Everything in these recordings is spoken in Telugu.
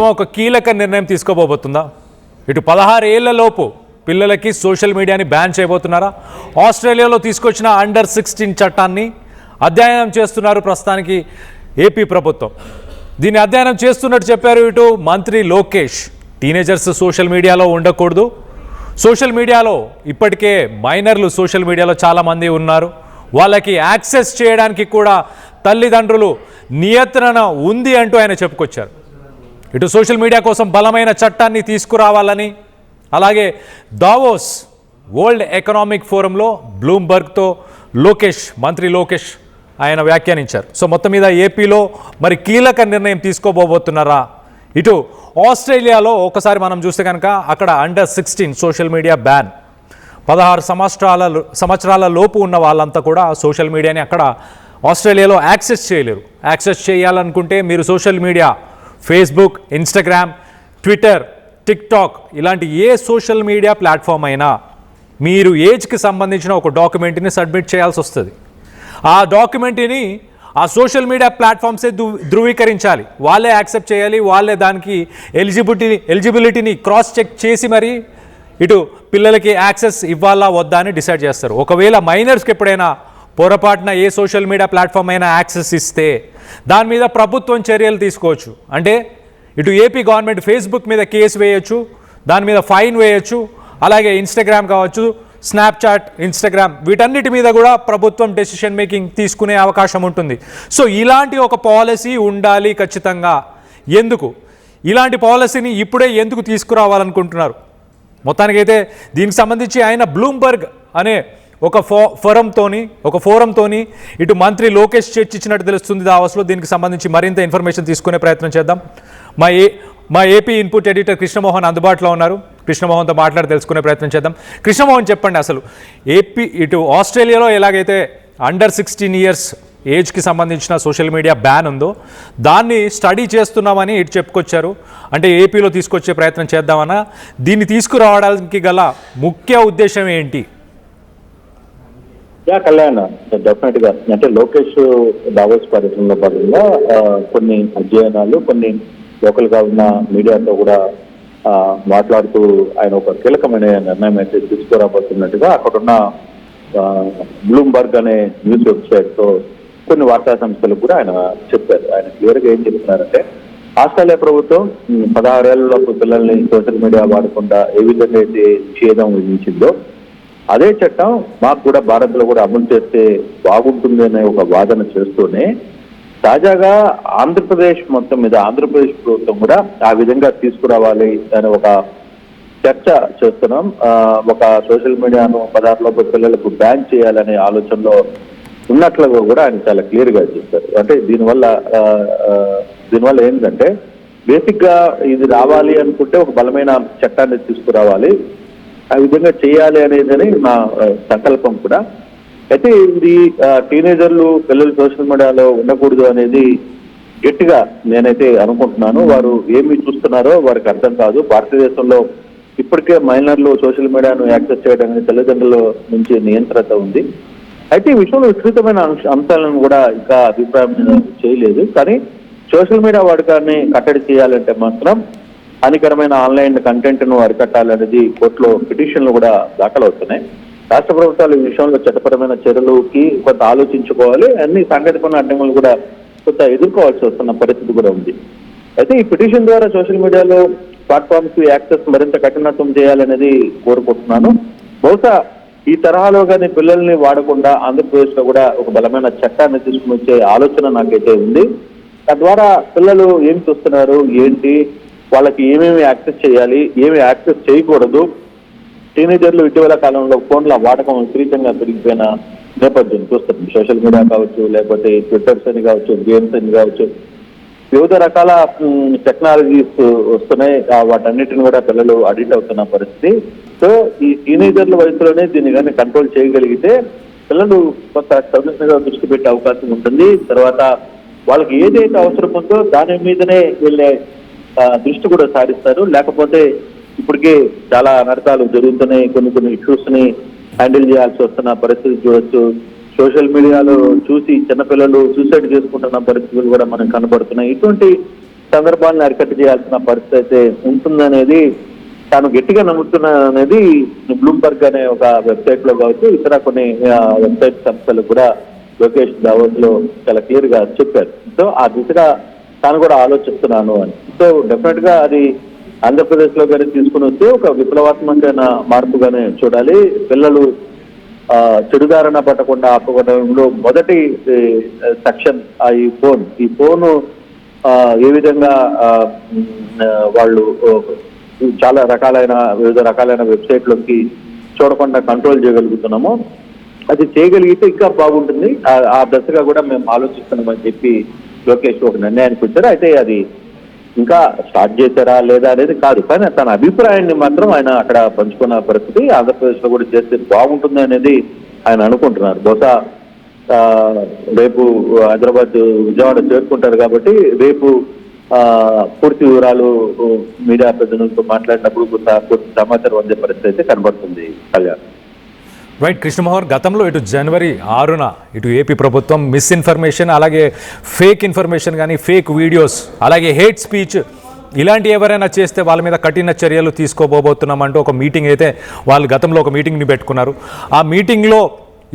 ఒక కీలక నిర్ణయం తీసుకోబోతుందా? ఇటు 16 ఏళ్లలోపు పిల్లలకి సోషల్ మీడియాని బ్యాన్ చేయబోతున్నారా? ఆస్ట్రేలియాలో తీసుకొచ్చిన అండర్ 16 చట్టాన్ని అధ్యయనం చేస్తున్నారు ప్రస్తుతానికి ఏపీ ప్రభుత్వం. దీన్ని అధ్యయనం చేస్తున్నట్టు చెప్పారు ఇటు మంత్రి లోకేష్. టీనేజర్స్ సోషల్ మీడియాలో ఉండకూడదు. సోషల్ మీడియాలో ఇప్పటికే మైనర్లు సోషల్ మీడియాలో చాలామంది ఉన్నారు. వాళ్ళకి యాక్సెస్ చేయడానికి కూడా తల్లిదండ్రులు నియంత్రణ ఉంది అంటూ ఆయన చెప్పుకొచ్చారు. ఇటు సోషల్ మీడియా కోసం బలమైన చట్టాన్ని తీసుకురావాలని, అలాగే దావోస్ వరల్డ్ ఎకనామిక్ ఫోరంలో బ్లూంబర్గ్తో మంత్రి లోకేష్ ఆయన వ్యాఖ్యానించారు. సో మొత్తం మీద ఏపీలో మరి కీలక నిర్ణయం తీసుకోబోతున్నారా? ఇటు ఆస్ట్రేలియాలో ఒకసారి మనం చూస్తే కనుక అక్కడ అండర్ 16 సోషల్ మీడియా బ్యాన్. 16 సంవత్సరాల లోపు ఉన్న వాళ్ళంతా కూడా సోషల్ మీడియాని అక్కడ ఆస్ట్రేలియాలో యాక్సెస్ చేయలేరు. యాక్సెస్ చేయాలనుకుంటే మీరు social media Facebook, Instagram, Twitter, TikTok ఇలాంటి ఏ సోషల్ మీడియా ప్లాట్ఫామ్ అయినా మీరు ఏజ్కి సంబంధించిన ఒక డాక్యుమెంట్ని సబ్మిట్ చేయాల్సి వస్తుంది. ఆ డాక్యుమెంట్ని ఆ సోషల్ మీడియా ప్లాట్ఫామ్సే ధృవీకరించాలి. వాళ్ళే యాక్సెప్ట్ చేయాలి. వాళ్ళే దానికి ఎలిజిబిలిటీని క్రాస్ చెక్ చేసి మరి ఇటు పిల్లలకి యాక్సెస్ ఇవ్వాలా వద్దా అని డిసైడ్ చేస్తారు. ఒకవేళ మైనర్స్కి ఎప్పుడైనా పొరపాటున ఏ సోషల్ మీడియా ప్లాట్ఫామ్ అయినా యాక్సెస్ ఇస్తే దాని మీద ప్రభుత్వం చర్యలు తీసుకోవచ్చు. అంటే ఇటు ఏపీ గవర్నమెంట్ ఫేస్బుక్ మీద కేసు వేయచ్చు, దాని మీద ఫైన్ వేయచ్చు. అలాగే ఇన్స్టాగ్రామ్ కావచ్చు, స్నాప్చాట్, ఇన్స్టాగ్రామ్ వీటన్నిటి మీద కూడా ప్రభుత్వం డెసిషన్ మేకింగ్ తీసుకునే అవకాశం ఉంటుంది. సో ఇలాంటి ఒక పాలసీ ఉండాలి ఖచ్చితంగా. ఎందుకు ఇలాంటి పాలసీని ఇప్పుడే ఎందుకు తీసుకురావాలనుకుంటున్నారు? మొత్తానికైతే దీనికి సంబంధించి ఆయన బ్లూంబర్గ్ అనే ఒక ఫోరంతోని ఇటు మంత్రి లోకేష్ చర్చించినట్టు తెలుస్తుంది దావోస్లో. దీనికి సంబంధించి మరింత ఇన్ఫర్మేషన్ తీసుకునే ప్రయత్నం చేద్దాం. మా ఏపీ ఇన్పుట్ ఎడిటర్ కృష్ణమోహన్ అందుబాటులో ఉన్నారు. కృష్ణమోహన్తో మాట్లాడి తెలుసుకునే ప్రయత్నం చేద్దాం. కృష్ణమోహన్, చెప్పండి, అసలు ఇటు ఆస్ట్రేలియాలో ఎలాగైతే అండర్ 16 ఇయర్స్ ఏజ్కి సంబంధించిన సోషల్ మీడియా బ్యాన్ ఉందో దాన్ని స్టడీ చేస్తున్నామని ఇటు చెప్పుకొచ్చారు. అంటే ఏపీలో తీసుకొచ్చే ప్రయత్నం చేద్దామన్నా, దీన్ని తీసుకురావడానికి గల ముఖ్య ఉద్దేశం ఏంటి? కళ్యాణ్, డెఫినెట్ గా అంటే లోకేష్ దావోస్ పర్యటనలో భాగంగా కొన్ని అధ్యయనాలు, కొన్ని లోకల్ గా ఉన్న మీడియాతో కూడా మాట్లాడుతూ ఆయన ఒక కీలకమైన నిర్ణయం అయితే తీసుకురాబోతున్నట్టుగా అక్కడున్న బ్లూంబర్గ్ అనే న్యూస్ వెబ్సైట్ తో కొన్ని వార్తా సంస్థలకు కూడా ఆయన చెప్పారు. ఆయన క్లియర్ గా ఏం చెప్తున్నారంటే, ఆస్ట్రేలియా ప్రభుత్వం 16 ఏళ్లలోపు పిల్లల్ని సోషల్ మీడియా వాడకుండా ఏ విధంగా అయితే నిషేధం విధించిందో అదే చట్టం మాకు కూడా భారత్ లో కూడా అమలు చేస్తే బాగుంటుంది అనే ఒక వాదన చేస్తూనే తాజాగా ఆంధ్రప్రదేశ్ మొత్తం మీద ఆంధ్రప్రదేశ్ ప్రభుత్వం కూడా ఆ విధంగా తీసుకురావాలి అనే ఒక చర్చ చేస్తున్నాం. ఒక సోషల్ మీడియాను 16 లోపు పిల్లలకు బ్యాన్ చేయాలనే ఆలోచనలో ఉన్నట్లుగా కూడా ఆయన చాలా క్లియర్ గా చెప్పారు. అంటే దీనివల్ల ఏంటంటే బేసిక్ గా ఇది రావాలి అనుకుంటే ఒక బలమైన చట్టాన్ని తీసుకురావాలి, ఆ విధంగా చేయాలి అనేది నా సంకల్పం కూడా. అయితే ఇది టీనేజర్లు పిల్లలు సోషల్ మీడియాలో ఉండకూడదు అనేది గట్టిగా నేనైతే అనుకుంటున్నాను. వారు ఏమి చూస్తున్నారో వారికి అర్థం కాదు. భారతదేశంలో ఇప్పటికే మైనర్లు సోషల్ మీడియాను యాక్సెస్ చేయడానికి తల్లిదండ్రుల నుంచి నియంత్రణ ఉంది. అయితే ఈ విషయంలో విస్తృతమైన అంశాలను కూడా ఇంకా అభిప్రాయం చేయలేదు. కానీ సోషల్ మీడియా వాడకాన్ని కట్టడి చేయాలంటే మాత్రం హానికరమైన ఆన్లైన్ కంటెంట్ ను అరికట్టాలనేది కోర్టులో పిటిషన్లు కూడా దాఖలవుతున్నాయి. రాష్ట్ర ప్రభుత్వాలు ఈ విషయంలో చట్టపరమైన చర్యలకి కొంత ఆలోచించుకోవాలి. అన్ని సాంకేతికమైన అడ్డంకులు కూడా కొంత ఎదుర్కోవాల్సి వస్తున్న పరిస్థితి కూడా ఉంది. అయితే ఈ పిటిషన్ ద్వారా సోషల్ మీడియాలో ప్లాట్ఫామ్స్ యాక్సెస్ మరింత కఠినత్వం చేయాలనేది కోరుకుంటున్నాను. బహుశా ఈ తరహాలో కానీ పిల్లల్ని వాడకుండా ఆంధ్రప్రదేశ్ లో కూడా ఒక బలమైన చట్టాన్ని తీసుకుని వచ్చే ఆలోచన నాకైతే ఉంది. తద్వారా పిల్లలు ఏం చూస్తున్నారు, ఏంటి, వాళ్ళకి ఏమేమి యాక్సెస్ చేయాలి, ఏమి యాక్సెస్ చేయకూడదు. టీనేజర్లు ఇటీవల కాలంలో ఫోన్ల వాడకం విపరీతంగా పెరిగిపోయిన నేపథ్యం చూస్తుంది. సోషల్ మీడియా కావచ్చు, లేకపోతే ట్విట్టర్స్ అని కావచ్చు, గేమ్స్ అని కావచ్చు, వివిధ రకాల టెక్నాలజీస్ వస్తున్నాయి. వాటన్నిటిని కూడా పిల్లలు అడిక్ట్ అవుతున్న పరిస్థితి. సో ఈ టీనేజర్ల వయసులోనే దీన్ని కానీ కంట్రోల్ చేయగలిగితే పిల్లలు కొంత సౌజన్యంగా దృష్టి పెట్టే అవకాశం ఉంటుంది. తర్వాత వాళ్ళకి ఏదైతే అవసరం ఉందో దాని మీదనే వెళ్ళే దృష్టి కూడా సారిస్తారు. లేకపోతే ఇప్పటికే చాలా అనర్థాలు జరుగుతున్నాయి. కొన్ని ఇష్యూస్ ని హ్యాండిల్ చేయాల్సి వస్తున్న పరిస్థితి చూడొచ్చు. సోషల్ మీడియాలో చూసి చిన్నపిల్లలు సూసైడ్ చేసుకుంటున్న పరిస్థితులు కూడా మనకు కనబడుతున్నాయి. ఇటువంటి సందర్భాలను అరికట్ట చేయాల్సిన పరిస్థితి అయితే ఉంటుందనేది తాను గట్టిగా నమ్ముతున్నా అనేది బ్లూంబర్గ్ అనే ఒక వెబ్సైట్ లో కావచ్చు, ఇతర కొన్ని వెబ్సైట్ సంస్థలు కూడా లోకేష్ దావోస్ లో చాలా క్లియర్ గా చెప్పారు. సో ఆ దిశగా తాను కూడా ఆలోచిస్తున్నాను అని. సో డెఫినెట్ గా అది ఆంధ్రప్రదేశ్ లో కానీ తీసుకుని వస్తే ఒక విప్లవాత్మకమైన మార్పుగానే చూడాలి. పిల్లలు చెడుదారణ పట్టకుండా ఆపుకోవడంలో మొదటి సెక్షన్ ఈ ఫోన్ ఏ విధంగా వాళ్ళు చాలా వివిధ రకాలైన వెబ్సైట్లోకి చూడకుండా కంట్రోల్ చేయగలుగుతున్నామో అది చేయగలిగితే ఇంకా బాగుంటుంది. ఆ దశగా కూడా మేము ఆలోచిస్తున్నామని చెప్పి లోకేష్ ఒక నిర్ణయానికి వచ్చారు. అయితే అది ఇంకా స్టార్ట్ చేశారా లేదా అనేది కాదు, కానీ తన అభిప్రాయాన్ని మాత్రం ఆయన అక్కడ పంచుకున్న పరిస్థితి. ఆంధ్రప్రదేశ్ లో కూడా చేస్తే బాగుంటుంది అనేది ఆయన అనుకుంటున్నారు. బహుశా రేపు హైదరాబాద్ విజయవాడ చేరుకుంటారు కాబట్టి రేపు పూర్తి వివరాలు మీడియా ప్రతినిధులతో మాట్లాడినప్పుడు పూర్తి సమాచారం అందే పరిస్థితి అయితే కనబడుతుంది. కళ్యాణ్. రైట్ కృష్ణమోహన్, గతంలో ఇటు జనవరి 6న ఇటు ఏపీ ప్రభుత్వం మిస్ఇన్ఫర్మేషన్, అలాగే ఫేక్ ఇన్ఫర్మేషన్ కానీ ఫేక్ వీడియోస్, అలాగే హేట్ స్పీచ్ ఇలాంటి ఎవరైనా చేస్తే వాళ్ళ మీద కఠిన చర్యలు తీసుకోబోతున్నామంటూ ఒక మీటింగ్ అయితే వాళ్ళు గతంలో ఒక మీటింగ్ని పెట్టుకున్నారు. ఆ మీటింగ్లో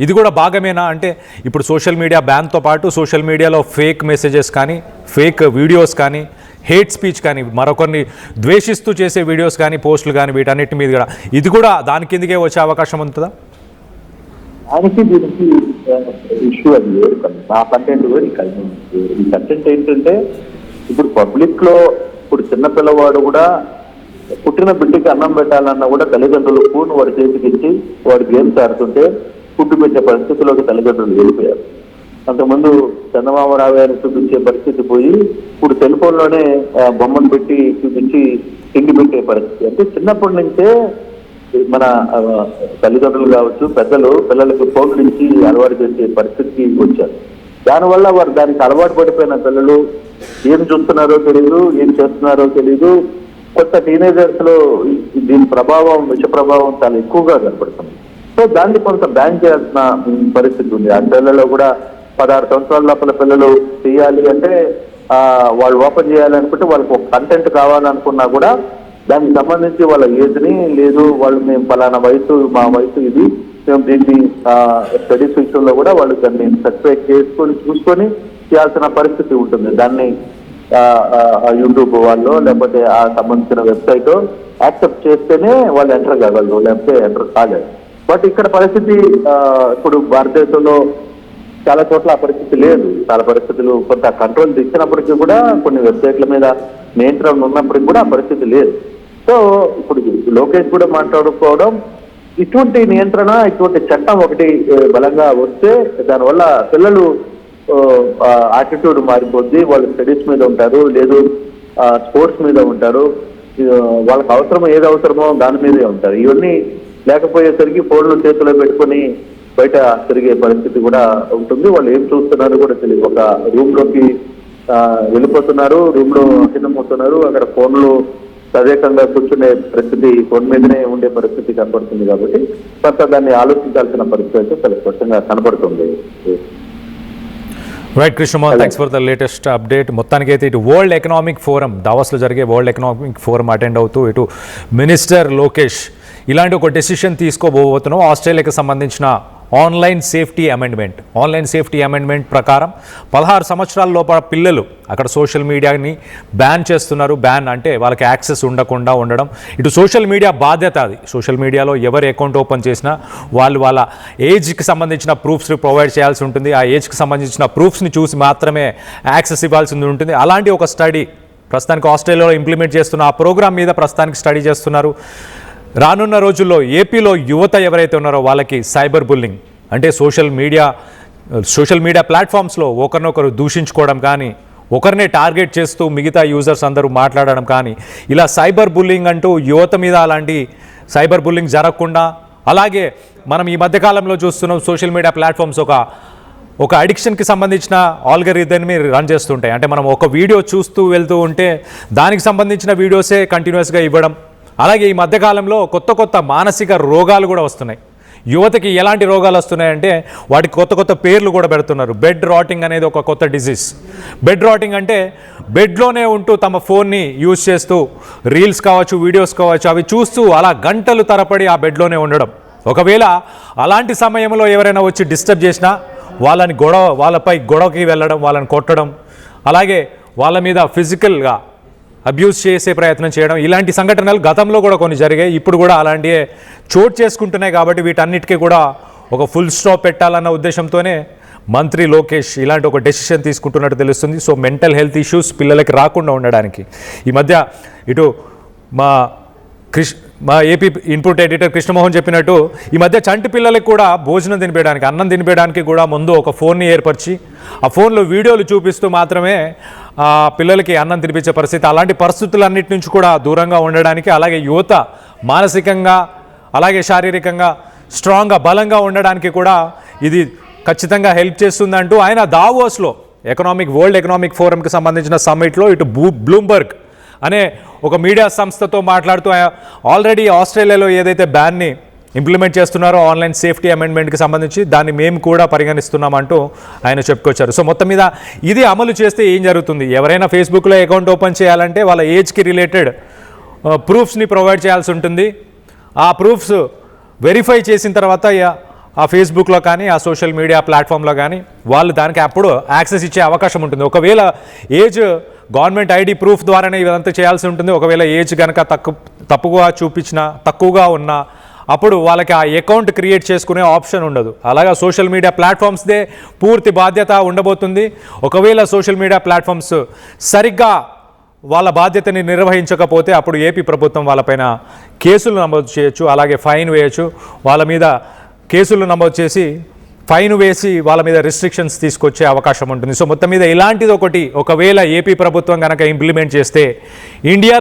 ఇది కూడా భాగమేనా అంటే ఇప్పుడు సోషల్ మీడియా బ్యాన్తో పాటు సోషల్ మీడియాలో ఫేక్ మెసేజెస్ కానీ ఫేక్ వీడియోస్ కానీ హేట్ స్పీచ్ కానీ మరొకరిని ద్వేషిస్తూ చేసే వీడియోస్ కానీ పోస్టులు కానీ వీటన్నిటి మీద కూడా ఇది కూడా దాని కిందకే వచ్చే అవకాశం ఉంటుందా? ఆయనకి దీనికి ఇష్యూ అది వేరు కదా, ఆ కంటెంట్ వేరు ఈ కంటెంట్ ఏంటంటే ఇప్పుడు పబ్లిక్ లో ఇప్పుడు చిన్న పిల్లవాడు కూడా పుట్టిన బిడ్డకి అన్నం పెట్టాలన్నా కూడా తల్లిదండ్రులు ఫోన్ వాడి చేతికి ఇచ్చి వాడు గేమ్స్ ఆడుతుంటే ఫుడ్ పెట్టే పరిస్థితిలోకి తల్లిదండ్రులు వెళ్ళిపోయారు. అంతకుముందు చందమామ రావాయని చూపించే పరిస్థితి పోయి ఇప్పుడు సెల్ ఫోన్ లోనే బొమ్మను పెట్టి చూపించి తిండి పెట్టే పరిస్థితి. అంటే చిన్నప్పటి నుంచే మన తల్లిదండ్రులు కావచ్చు పెద్దలు పిల్లలకి ఫోన్ నుంచి అలవాటు చేసే పరిస్థితికి వచ్చారు. దానివల్ల వారు దానికి అలవాటు పడిపోయిన పిల్లలు ఏం చూస్తున్నారో తెలియదు, ఏం చేస్తున్నారో తెలియదు. కొత్త టీనేజర్స్ లో దీని ప్రభావం విష ప్రభావం చాలా ఎక్కువగా కనపడుతుంది. సో దాన్ని కొంత బ్యాన్ చేయాల్సిన పరిస్థితి ఉంది. ఆ పిల్లల్లో కూడా 16 సంవత్సరాల లోపల పిల్లలు చేయాలి అంటే వాళ్ళు ఓపెన్ చేయాలనుకుంటే వాళ్ళకి ఒక కంటెంట్ కావాలనుకున్నా కూడా దానికి సంబంధించి వాళ్ళ ఏజ్ని లేదు, వాళ్ళు మేము ఫలానా వయసు మా వయసు ఇది, మేము దీన్ని స్టడీస్ విషయంలో కూడా వాళ్ళు దాన్ని సర్టిఫై చేసుకొని చూసుకొని చేయాల్సిన పరిస్థితి ఉంటుంది. దాన్ని యూట్యూబ్ వాళ్ళు లేకపోతే ఆ సంబంధించిన వెబ్సైట్ యాక్సెప్ట్ చేస్తేనే వాళ్ళు ఎంటర్ కాగలరు, లేకపోతే ఎంటర్ కాలేదు. బట్ ఇక్కడ పరిస్థితి ఇప్పుడు భారతదేశంలో చాలా చోట్ల ఆ పరిస్థితి లేదు. చాలా పరిస్థితులు కొంత కంట్రోల్ తెచ్చినప్పటికీ కూడా కొన్ని వెబ్సైట్ల మీద నియంత్రణ ఉన్నప్పటికీ కూడా ఆ పరిస్థితి లేదు. సో ఇప్పుడు లోకేష్ కూడా మాట్లాడుకోవడం ఇటువంటి నియంత్రణ ఇటువంటి చట్టం ఒకటి బలంగా వస్తే దానివల్ల పిల్లలు యాటిట్యూడ్ మారిపోద్ది. వాళ్ళు స్టడీస్ మీద ఉంటారు, లేదు స్పోర్ట్స్ మీద ఉంటారు, వాళ్ళకి అవసరం ఏది అవసరమో దాని మీదే ఉంటారు. ఇవన్నీ లేకపోయేసరికి ఫోన్లు చేతిలో పెట్టుకొని బయట తిరిగే పరిస్థితి కూడా ఉంటుంది. వాళ్ళు ఏం చూస్తున్నారో కూడా తెలియదు. ఒక రూమ్ లోకి వెళ్ళిపోతున్నారు, రూమ్ లో చిన్నమవుతున్నారు, అక్కడ ఫోన్లు తదేకంగా కూర్చునే పరిస్థితి, ఫోన్ మీదనే ఉండే పరిస్థితి కనపడుతుంది. కాబట్టి కొంత దాన్ని ఆలోచించాల్సిన పరిస్థితి అయితే చాలా స్పష్టంగా కనపడుతుంది. Right Krishnamohan, thanks for the latest update. మొత్తానికి అయితే ఇటు వరల్డ్ ఎకనామిక్ ఫోరం దావోస్లో జరిగే వరల్డ్ ఎకనామిక్ ఫోరం అటెండ్ అవుతూ ఇటు మినిస్టర్ లోకేష్ ఇలాంటి ఒక డెసిషన్ తీసుకోబోతున్నాం. ఆస్ట్రేలియాకి సంబంధించిన ఆన్లైన్ సేఫ్టీ అమెండ్మెంట్ ప్రకారం 16 సంవత్సరాల లోపల పిల్లలు అక్కడ సోషల్ మీడియాని బ్యాన్ చేస్తున్నారు. బ్యాన్ అంటే వాళ్ళకి యాక్సెస్ ఉండకుండా ఉండడం. ఇటు సోషల్ మీడియా బాధ్యత అది. సోషల్ మీడియాలో ఎవరు అకౌంట్ ఓపెన్ చేసినా వాళ్ళు వాళ్ళ ఏజ్కి సంబంధించిన ప్రూఫ్స్ని ప్రొవైడ్ చేయాల్సి ఉంటుంది. ఆ ఏజ్కి సంబంధించిన ప్రూఫ్స్ని చూసి మాత్రమే యాక్సెస్ ఇవ్వాల్సి ఉంటుంది. అలాంటి ఒక స్టడీ ప్రస్తుతానికి ఆస్ట్రేలియాలో ఇంప్లిమెంట్ చేస్తున్న ఆ ప్రోగ్రామ్ మీద ప్రస్తుతానికి స్టడీ చేస్తున్నారు. రానున్న రోజుల్లో ఏపీలో యువత ఎవరైతే ఉన్నారో వాళ్ళకి సైబర్ బుల్లింగ్ అంటే సోషల్ మీడియా ప్లాట్ఫామ్స్లో ఒకరినొకరు దూషించుకోవడం కానీ, ఒకరినే టార్గెట్ చేస్తూ మిగతా యూజర్స్ అందరూ మాట్లాడడం కానీ, ఇలా సైబర్ బుల్లింగ్ అంటూ యువత మీద అలాంటి సైబర్ బుల్లింగ్ జరగకుండా, అలాగే మనం ఈ మధ్యకాలంలో చూస్తున్నాం సోషల్ మీడియా ప్లాట్ఫామ్స్ ఒక అడిక్షన్కి సంబంధించిన ఆల్గరిథంని రన్ చేస్తుంటాయి. అంటే మనం ఒక వీడియో చూస్తూ వెళ్తూ ఉంటే దానికి సంబంధించిన వీడియోసే కంటిన్యూస్గా ఇవ్వడం. అలాగే ఈ మధ్యకాలంలో కొత్త మానసిక రోగాలు కూడా వస్తున్నాయి. యువతకి ఎలాంటి రోగాలు వస్తున్నాయంటే వాటికి కొత్త కొత్త పేర్లు కూడా పెడుతున్నారు. బెడ్ రాటింగ్ అనేది ఒక కొత్త డిసీజ్. బెడ్ రాటింగ్ అంటే బెడ్లోనే ఉంటూ తమ ఫోన్ని యూజ్ చేస్తూ రీల్స్ కావచ్చు, వీడియోస్ కావచ్చు, అవి చూస్తూ అలా గంటలు తరబడి ఆ బెడ్లోనే ఉండడం. ఒకవేళ అలాంటి సమయంలో ఎవరైనా వచ్చి డిస్టర్బ్ చేసినా వాళ్ళపై గొడవకి వెళ్ళడం, వాళ్ళని కొట్టడం, అలాగే వాళ్ళ మీద ఫిజికల్గా అబ్యూస్ చేసే ప్రయత్నం చేయడం, ఇలాంటి సంఘటనలు గతంలో కూడా కొన్ని జరిగాయి. ఇప్పుడు కూడా అలాంటివే చోటు చేసుకుంటున్నాయి. కాబట్టి వీటన్నిటికీ కూడా ఒక ఫుల్ స్టాప్ పెట్టాలన్న ఉద్దేశంతోనే మంత్రి లోకేష్ ఇలాంటి ఒక డెసిషన్ తీసుకుంటున్నట్టు తెలుస్తుంది. సో మెంటల్ హెల్త్ ఇష్యూస్ పిల్లలకి రాకుండా ఉండడానికి ఈ మధ్య ఇటు మా ఏపీ ఇన్పుట్ ఎడిటర్ కృష్ణమోహన్ చెప్పినట్టు ఈ మధ్య చంటి పిల్లలకి కూడా భోజనం తినిపించడానికి, అన్నం తినిపించడానికి కూడా ముందు ఒక ఫోన్ని ఏర్పరిచి ఆ ఫోన్లో వీడియోలు చూపిస్తూ మాత్రమే పిల్లలకి అన్నం తినిపించే పరిస్థితి. అలాంటి పరిస్థితులన్నిటి నుంచి కూడా దూరంగా ఉండడానికి, అలాగే యువత మానసికంగా అలాగే శారీరకంగా స్ట్రాంగ్గా బలంగా ఉండడానికి కూడా ఇది ఖచ్చితంగా హెల్ప్ చేస్తుందంటూ ఆయన దావోస్లో వరల్డ్ ఎకనామిక్ ఫోరంకి సంబంధించిన సమ్మిట్లో ఇటు బ్లూంబర్గ్ అనే ఒక మీడియా సంస్థతో మాట్లాడుతూ ఆల్రెడీ ఆస్ట్రేలియాలో ఏదైతే బ్యాన్ని ఇంప్లిమెంట్ చేస్తున్నారో ఆన్లైన్ సేఫ్టీ అమెండ్మెంట్కి సంబంధించి దాన్ని మేము కూడా పరిగణిస్తున్నామంటూ ఆయన చెప్పుకొచ్చారు. సో మొత్తం మీద ఇది అమలు చేస్తే ఏం జరుగుతుంది? ఎవరైనా ఫేస్బుక్లో అకౌంట్ ఓపెన్ చేయాలంటే వాళ్ళ ఏజ్కి రిలేటెడ్ ప్రూఫ్స్ని ప్రొవైడ్ చేయాల్సి ఉంటుంది. ఆ ప్రూఫ్స్ వెరిఫై చేసిన తర్వాత ఆ ఫేస్బుక్లో కానీ ఆ సోషల్ మీడియా ప్లాట్ఫామ్లో కానీ వాళ్ళు దానికి అప్పుడు యాక్సెస్ ఇచ్చే అవకాశం ఉంటుంది. ఒకవేళ ఏజ్ గవర్నమెంట్ ఐడి ప్రూఫ్ ద్వారానే ఇదంతా చేయాల్సి ఉంటుంది. ఒకవేళ ఏజ్ కనుక తప్పుగా చూపించినా, తక్కువగా ఉన్నా అప్పుడు వాళ్ళకి ఆ అకౌంట్ క్రియేట్ చేసుకునే ఆప్షన్ ఉండదు. అలాగా సోషల్ మీడియా ప్లాట్ఫామ్స్దే పూర్తి బాధ్యత ఉండబోతుంది. ఒకవేళ సోషల్ మీడియా ప్లాట్ఫామ్స్ సరిగ్గా వాళ్ళ బాధ్యతని నిర్వహించకపోతే అప్పుడు ఏపీ ప్రభుత్వం వాళ్ళపైన కేసులు నమోదు చేయొచ్చు, అలాగే ఫైన్ వేయచ్చు. వాళ్ళ మీద కేసులు నమోదు చేసి ఫైన్ వేసి వాళ్ళ మీద రిస్ట్రిక్షన్స్ తీసుకొచ్చే అవకాశం ఉంటుంది. సో మొత్తం మీద ఇలాంటిది ఒకవేళ ఏపీ ప్రభుత్వం కనుక ఇంప్లిమెంట్ చేస్తే ఇండియా